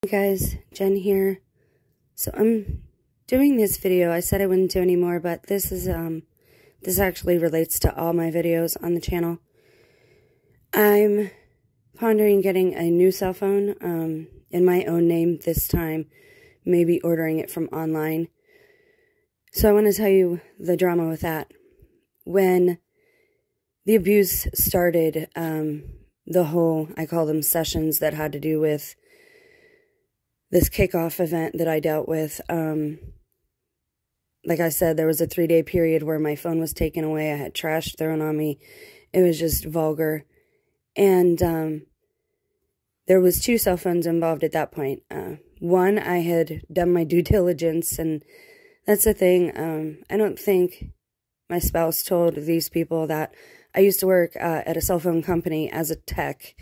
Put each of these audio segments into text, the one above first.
Hey guys, Jen here. So I'm doing this video. I said I wouldn't do any more, but this is this actually relates to all my videos on the channel. I'm pondering getting a new cell phone in my own name this time, maybe ordering it from online. So I want to tell you the drama with that. When the abuse started, the whole, I call them sessions that had to do with this kickoff event that I dealt with. Like I said, there was a 3-day period where my phone was taken away. I had trash thrown on me. It was just vulgar. And there was 2 cell phones involved at that point. One, I had done my due diligence, and that's the thing. I don't think my spouse told these people that I used to work at a cell phone company as a tech.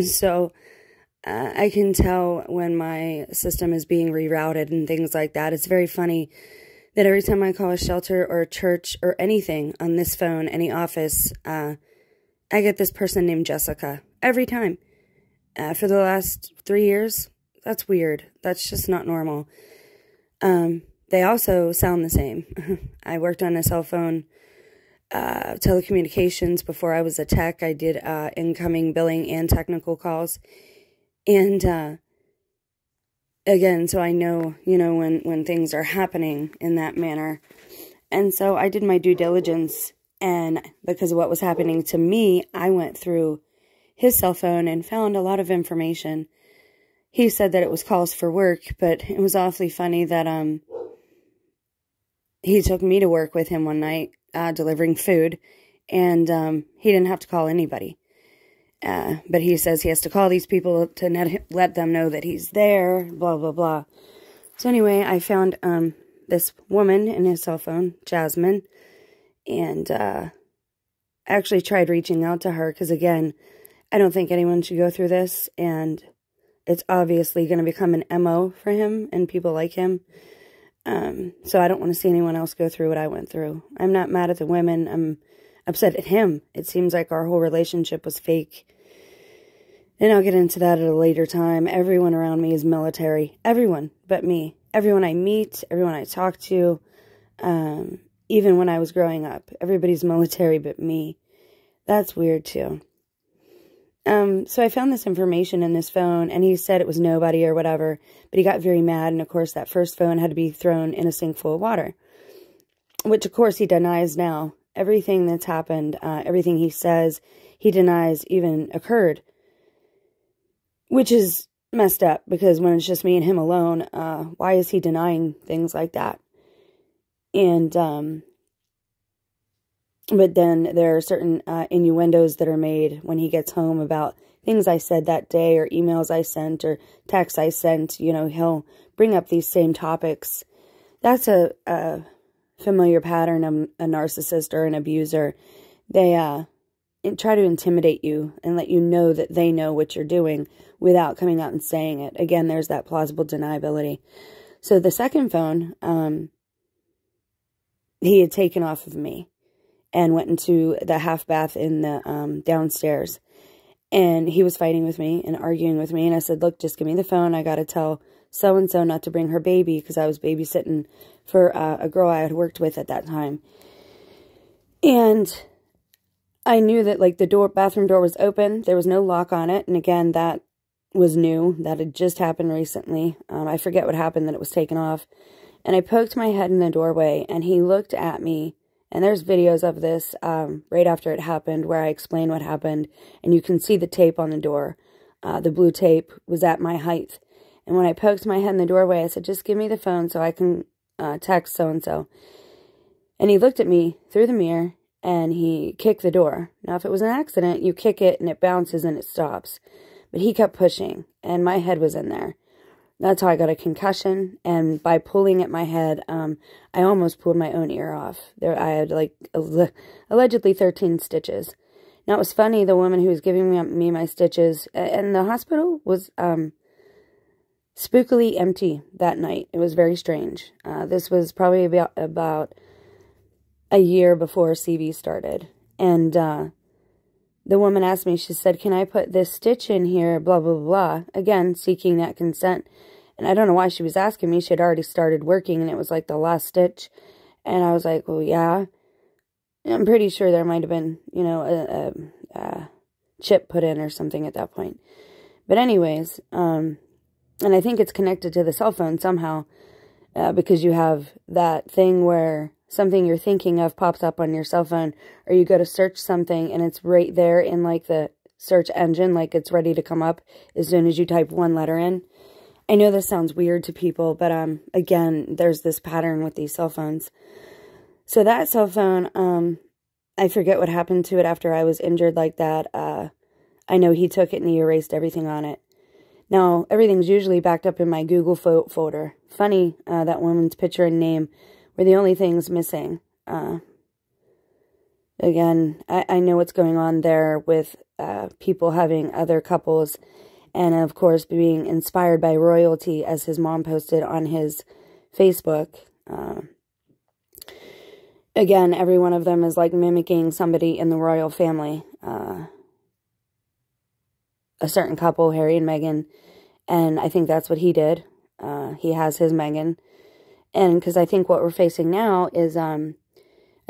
So I can tell when my system is being rerouted and things like that. It's very funny that every time I call a shelter or a church or anything on this phone, any office, I get this person named Jessica. Every time. For the last 3 years. That's weird. That's just not normal. They also sound the same. I worked on a cell phone telecommunications before I was a tech. I did incoming billing and technical calls. And, again, so I know, when things are happening in that manner. And so I did my due diligence, and because of what was happening to me, I went through his cell phone and found a lot of information. He said that it was calls for work, but it was awfully funny that, he took me to work with him one night, delivering food, and, he didn't have to call anybody. But he says he has to call these people to let them know that he's there, blah, blah, blah. So anyway, I found this woman in his cell phone, Jasmine, and I actually tried reaching out to her because, again, I don't think anyone should go through this, and it's obviously going to become an MO for him and people like him. So I don't want to see anyone else go through what I went through. I'm not mad at the women. I'm upset at him. It seems like our whole relationship was fake. And I'll get into that at a later time. Everyone around me is military. Everyone but me. Everyone I meet, everyone I talk to, even when I was growing up. Everybody's military but me. That's weird too. So I found this information in this phone, and he said it was nobody or whatever, but he got very mad, and of course that first phone had to be thrown in a sink full of water. Which of course he denies now. Everything that's happened, everything he says, he denies even occurred. Which is messed up, because when it's just me and him alone, why is he denying things like that? And, but then there are certain innuendos that are made when he gets home about things I said that day, or emails I sent, or texts I sent. He'll bring up these same topics. That's a familiar pattern of a narcissist or an abuser. They try to intimidate you and let you know that they know what you're doing without coming out and saying it. Again, there's that plausible deniability. So the second phone, he had taken off of me and went into the half bath in the downstairs. And he was fighting with me and arguing with me. And I said, look, just give me the phone. I got to tell so-and-so not to bring her baby, because I was babysitting for a girl I had worked with at that time. And I knew that, like, the bathroom door was open. There was no lock on it. And again, that was new. That had just happened recently. I forget what happened, that it was taken off. And I poked my head in the doorway, and he looked at me. And there's videos of this right after it happened, where I explain what happened. And you can see the tape on the door. The blue tape was at my height. And when I poked my head in the doorway, I said, just give me the phone so I can text so-and-so. And he looked at me through the mirror, and he kicked the door. Now, if it was an accident, you kick it, and it bounces, and it stops. But he kept pushing, and my head was in there. That's how I got a concussion, and by pulling at my head, I almost pulled my own ear off. I had, like, allegedly 13 stitches. Now, it was funny, the woman who was giving me my stitches, and the hospital was spookily empty that night. It was very strange. This was probably about a year before CV started. And the woman asked me, she said, can I put this stitch in here, blah, blah, blah. Again, seeking that consent. And I don't know why she was asking me. She had already started working, and it was like the last stitch. And I was like, well, yeah. I'm pretty sure there might have been, you know, a chip put in or something at that point. But anyways, and I think it's connected to the cell phone somehow, because you have that thing where something you're thinking of pops up on your cell phone, or you go to search something and it's right there in like the search engine, like it's ready to come up as soon as you type one letter in. I know this sounds weird to people, but again, there's this pattern with these cell phones. So that cell phone, I forget what happened to it after I was injured like that. I know he took it and he erased everything on it. Now, everything's usually backed up in my Google folder. Funny, that woman's picture and name were the only things missing. Again, I know what's going on there with people having other couples, and of course being inspired by royalty, as his mom posted on his Facebook. Again, every one of them is like mimicking somebody in the royal family. A certain couple, Harry and Meghan, and I think that's what he did. He has his Meghan. And because I think what we're facing now is, I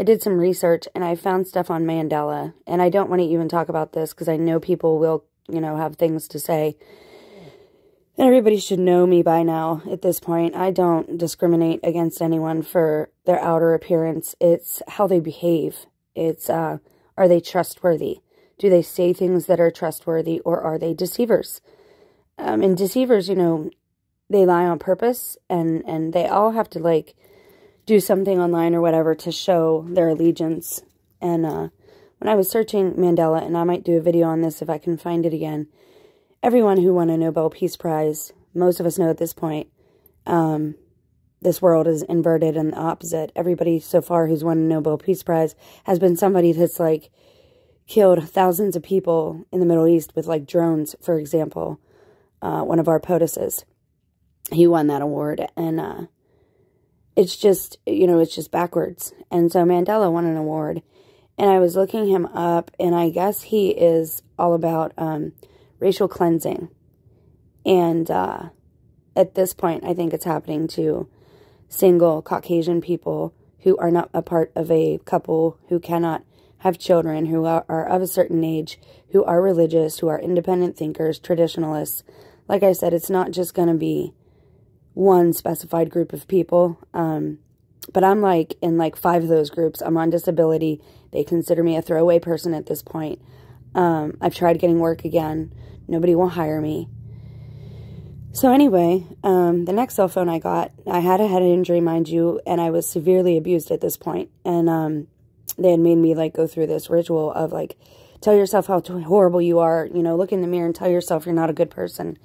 did some research and I found stuff on Mandela. And I don't want to even talk about this because I know people will, you know, have things to say. And everybody should know me by now at this point. I don't discriminate against anyone for their outer appearance. It's how they behave. It's, are they trustworthy? Do they say things that are trustworthy, or are they deceivers? And deceivers, you know, they lie on purpose, and they all have to, like, do something online or whatever to show their allegiance. And when I was searching Mandela, and I might do a video on this if I can find it again, everyone who won a Nobel Peace Prize, most of us know at this point, this world is inverted and the opposite. Everybody so far who's won a Nobel Peace Prize has been somebody that's, like, killed thousands of people in the Middle East with, like, drones, for example. One of our POTUSes. He won that award, and it's just, you know, it's just backwards. And so Mandela won an award, and I was looking him up, and I guess he is all about racial cleansing. And at this point, I think it's happening to single Caucasian people who are not a part of a couple, who cannot have children, who are of a certain age, who are religious, who are independent thinkers, traditionalists. Like I said, it's not just going to be one specified group of people. But I'm like in like 5 of those groups. I'm on disability. They consider me a throwaway person at this point. I've tried getting work again. Nobody will hire me. So anyway, the next cell phone I got, I had a head injury, mind you, and I was severely abused at this point. And they had made me like go through this ritual of like, tell yourself how horrible you are, you know, look in the mirror and tell yourself you're not a good person.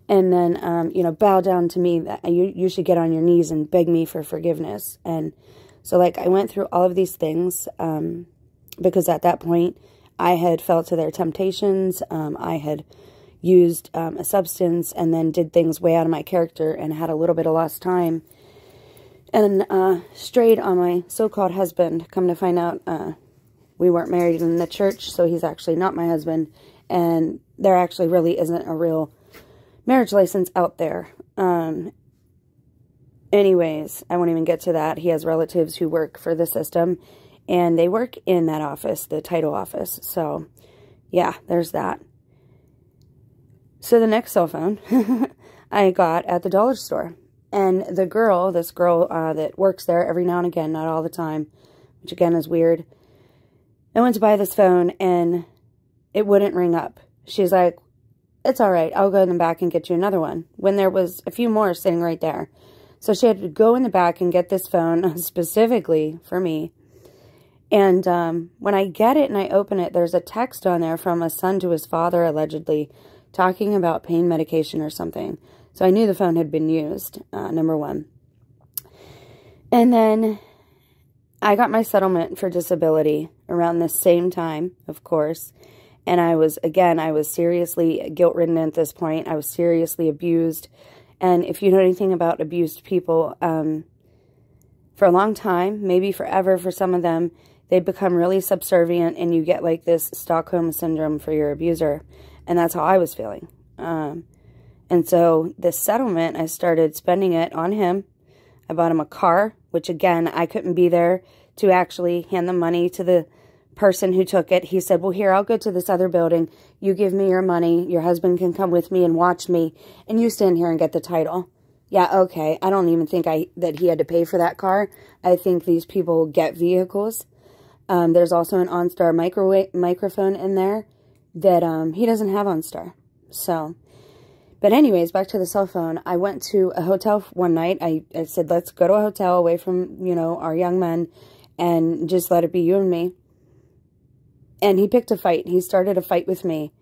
And then, you know, bow down to me. That you should get on your knees and beg me for forgiveness. And so, like, I went through all of these things because at that point, I had fell to their temptations. I had used a substance and then did things way out of my character and had a little bit of lost time. And strayed on my so-called husband. Come to find out, we weren't married in the church, so he's actually not my husband. And there actually really isn't a real marriage license out there. Anyways, I won't even get to that. He has relatives who work for the system, and they work in that office, the title office. So, yeah, there's that. So the next cell phone I got at the dollar store. And the girl, this girl that works there every now and again, not all the time, which again is weird, I went to buy this phone, and it wouldn't ring up. She's like, it's all right. I'll go in the back and get you another one. When there was a few more sitting right there. So she had to go in the back and get this phone specifically for me. And when I get it and I open it, there's a text on there from a son to his father, allegedly, talking about pain medication or something. So I knew the phone had been used, number one. And then I got my settlement for disability around the same time, of course. And I was seriously guilt-ridden at this point. I was seriously abused. And if you know anything about abused people, for a long time, maybe forever for some of them, they become really subservient, and you get like this Stockholm syndrome for your abuser. And that's how I was feeling. And so this settlement, I started spending it on him. I bought him a car, which again, I couldn't be there to actually hand the money to the person who took it. He said, well, here, I'll go to this other building. You give me your money. Your husband can come with me and watch me. And you stand here and get the title. Yeah, okay. I don't even think that he had to pay for that car. I think these people get vehicles. There's also an OnStar microphone in there that he doesn't have OnStar. So, but anyways, back to the cell phone. I went to a hotel one night. I said, let's go to a hotel away from, you know, our young men and just let it be you and me. And he picked a fight. He started a fight with me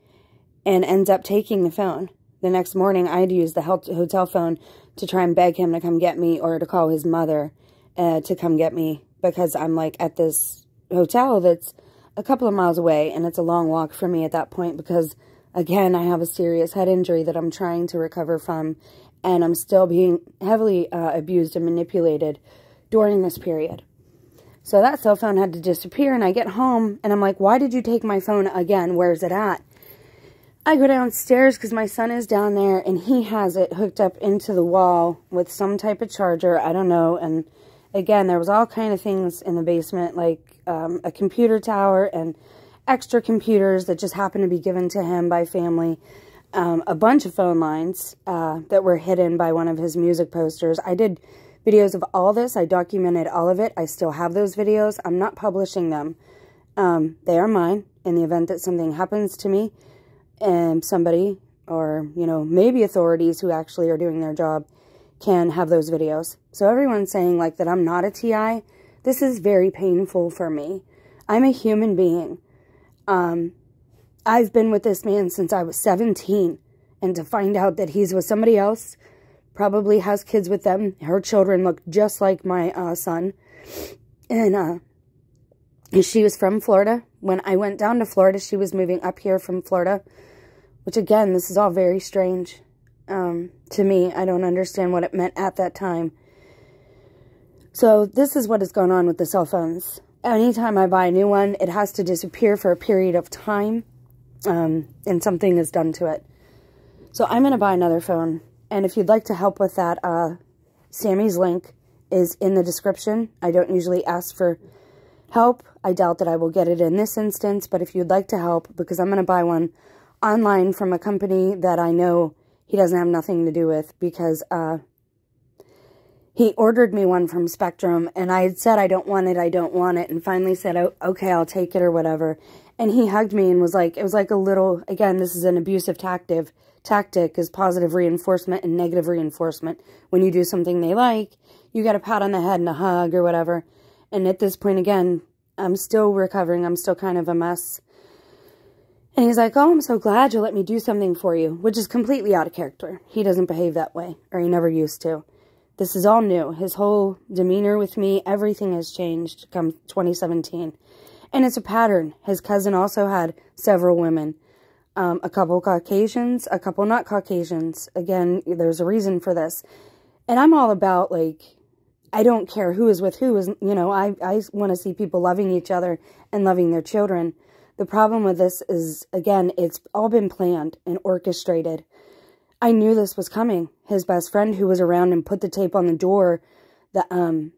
and ends up taking the phone. The next morning, I had to use the hotel phone to try and beg him to come get me, or to call his mother to come get me, because I'm like at this hotel that's a couple of miles away, and it's a long walk for me at that point because, again, I have a serious head injury that I'm trying to recover from, and I'm still being heavily abused and manipulated during this period. So that cell phone had to disappear, and I get home, and I'm like, why did you take my phone again? Where's it at? I go downstairs because my son is down there, and he has it hooked up into the wall with some type of charger. I don't know. And again, there was all kind of things in the basement, like a computer tower and extra computers that just happened to be given to him by family. A bunch of phone lines that were hidden by one of his music posters. I did videos of all this. I documented all of it. I still have those videos. I'm not publishing them. They are mine in the event that something happens to me. And somebody, or, you know, maybe authorities who actually are doing their job can have those videos. So everyone's saying, like, that I'm not a TI. This is very painful for me. I'm a human being. I've been with this man since I was 17. And to find out that he's with somebody else, probably has kids with them. Her children look just like my son. And she was from Florida. When I went down to Florida, she was moving up here from Florida. Which, again, this is all very strange to me. I don't understand what it meant at that time. So this is what is going on with the cell phones. Anytime I buy a new one, it has to disappear for a period of time. And something is done to it. So I'm going to buy another phone. And if you'd like to help with that, Sammy's link is in the description. I don't usually ask for help. I doubt that I will get it in this instance. But if you'd like to help, because I'm going to buy one online from a company that I know he doesn't have nothing to do with, because he ordered me one from Spectrum, and I had said I don't want it, and finally said, oh, okay, I'll take it or whatever. And he hugged me and was like, it was like a little, again, this is an abusive tactic is positive reinforcement and negative reinforcement. When you do something they like, you get a pat on the head and a hug or whatever. And at this point, again, I'm still recovering. I'm still kind of a mess. And he's like, oh, I'm so glad you let me do something for you, which is completely out of character. He doesn't behave that way, or he never used to. This is all new. His whole demeanor with me, everything has changed come 2017. And it's a pattern. His cousin also had several women, a couple Caucasians, a couple not Caucasians. Again, there's a reason for this. And I'm all about, like, I don't care who is with who. You know, I want to see people loving each other and loving their children. The problem with this is, again, it's all been planned and orchestrated. I knew this was coming. His best friend who was around and put the tape on the door, the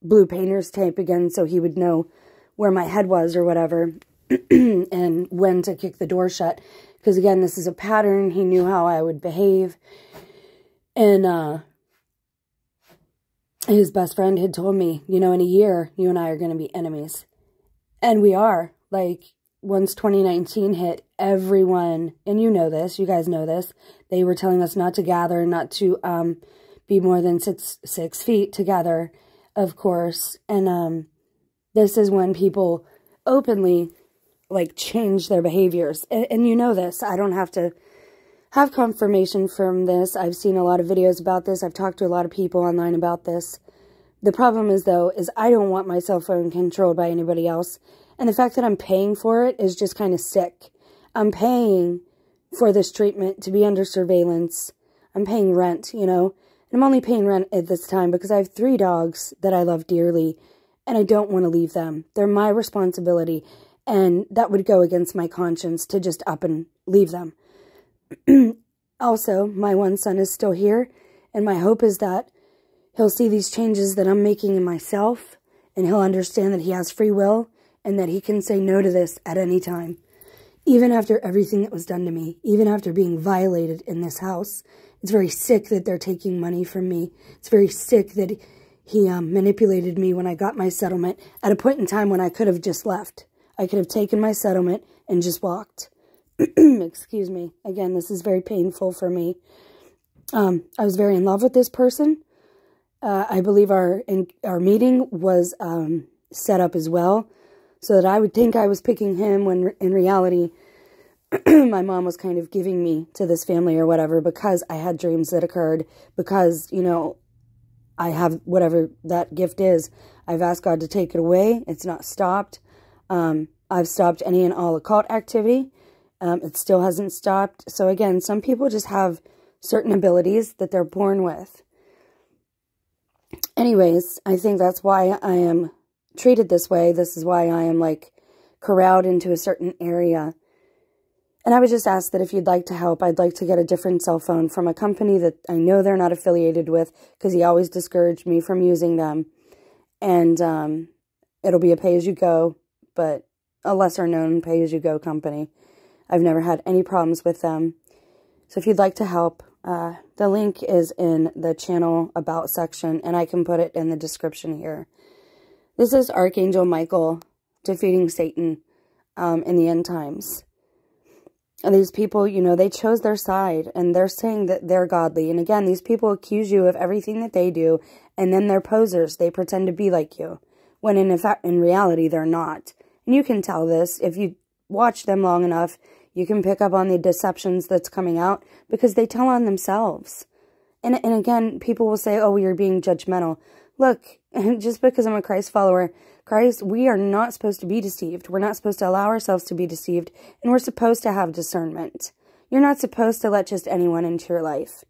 blue painter's tape again, so he would know where my head was or whatever, and when to kick the door shut. Because, again, this is a pattern. He knew how I would behave. And his best friend had told me, you know, in a year, you and I are going to be enemies. And we are. Like, once 2019 hit, everyone, and you know this, you guys know this, they were telling us not to gather, not to be more than six feet together, of course. And this is when people openly, like, change their behaviors. And you know this. I don't have to have confirmation from this. I've seen a lot of videos about this. I've talked to a lot of people online about this. The problem is, though, is I don't want my cell phone controlled by anybody else. And the fact that I'm paying for it is just kind of sick. I'm paying for this treatment to be under surveillance. I'm paying rent, you know. And I'm only paying rent at this time because I have 3 dogs that I love dearly. and I don't want to leave them. They're my responsibility, and that would go against my conscience to just up and leave them. Also, my one son is still here, and my hope is that he'll see these changes that I'm making in myself, and he'll understand that he has free will, and that he can say no to this at any time. Even after everything that was done to me, even after being violated in this house. It's very sick that they're taking money from me. It's very sick that he manipulated me when I got my settlement at a point in time when I could have just left. I could have taken my settlement and just walked. Excuse me. Again, this is very painful for me. I was very in love with this person. I believe our meeting was set up as well, so that I would think I was picking him when in reality, my mom was kind of giving me to this family or whatever because I had dreams that occurred, because, you know, I have whatever that gift is. I've asked God to take it away. It's not stopped. I've stopped any and all occult activity. It still hasn't stopped. So again, some people just have certain abilities that they're born with. Anyways, I think that's why I am treated this way. This is why I am like corralled into a certain area. And I would just ask that if you'd like to help, I'd like to get a different cell phone from a company that I know they're not affiliated with, because he always discouraged me from using them. And it'll be a pay-as-you-go, but a lesser-known pay-as-you-go company. I've never had any problems with them. So if you'd like to help, the link is in the channel About section, and I can put it in the description here. This is Archangel Michael defeating Satan in the end times. And these people, you know, they chose their side, and they're saying that they're godly. And again, these people accuse you of everything that they do, and then they're posers. They pretend to be like you, when in reality, they're not. And you can tell this. If you watch them long enough, you can pick up on the deceptions that's coming out, because they tell on themselves. And again, people will say, oh, you're being judgmental. Look, just because I'm a Christ follower, we are not supposed to be deceived. We're not supposed to allow ourselves to be deceived, and we're supposed to have discernment. You're not supposed to let just anyone into your life.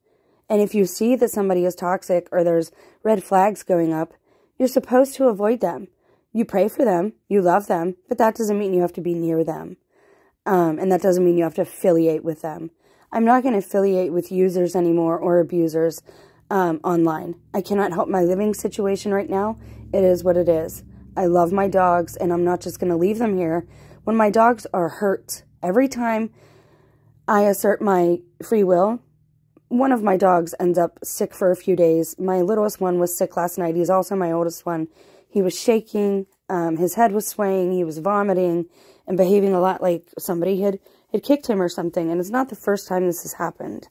And if you see that somebody is toxic or there's red flags going up, you're supposed to avoid them. You pray for them, you love them, but that doesn't mean you have to be near them. And that doesn't mean you have to affiliate with them. I'm not going to affiliate with users anymore or abusers online. I cannot help my living situation right now. It is what it is. I love my dogs, and I'm not just going to leave them here. When my dogs are hurt, every time I assert my free will, one of my dogs ends up sick for a few days. My littlest one was sick last night. He's also my oldest one. He was shaking. His head was swaying. He was vomiting and behaving a lot like somebody had kicked him or something. And it's not the first time this has happened.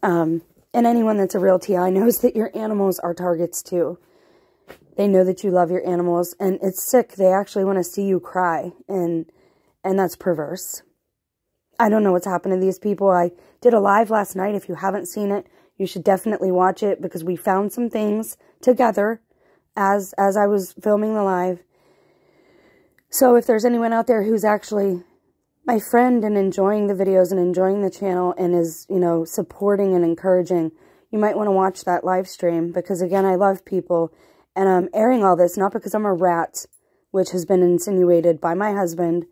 And anyone that's a real TI knows that your animals are targets too. They know that you love your animals, and it's sick. They actually want to see you cry, and that's perverse. I don't know what's happened to these people. I did a live last night. If you haven't seen it, you should definitely watch it, because we found some things together as I was filming the live. So if there's anyone out there who's actually my friend and enjoying the videos and enjoying the channel and is, you know, supporting and encouraging, you might want to watch that live stream, because again, I love people. And I'm airing all this not because I'm a rat, which has been insinuated by my husband.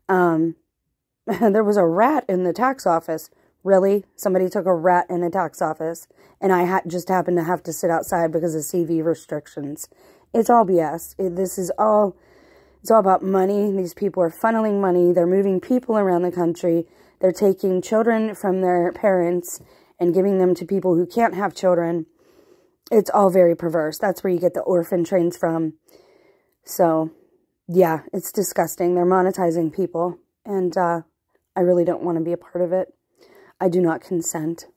There was a rat in the tax office. Really? Somebody took a rat in the tax office, and I just happened to have to sit outside because of CV restrictions. It's all BS. It's all about money. These people are funneling money. They're moving people around the country. They're taking children from their parents and giving them to people who can't have children. It's all very perverse. That's where you get the orphan trains from. So, yeah, it's disgusting. They're monetizing people, and I really don't want to be a part of it. I do not consent.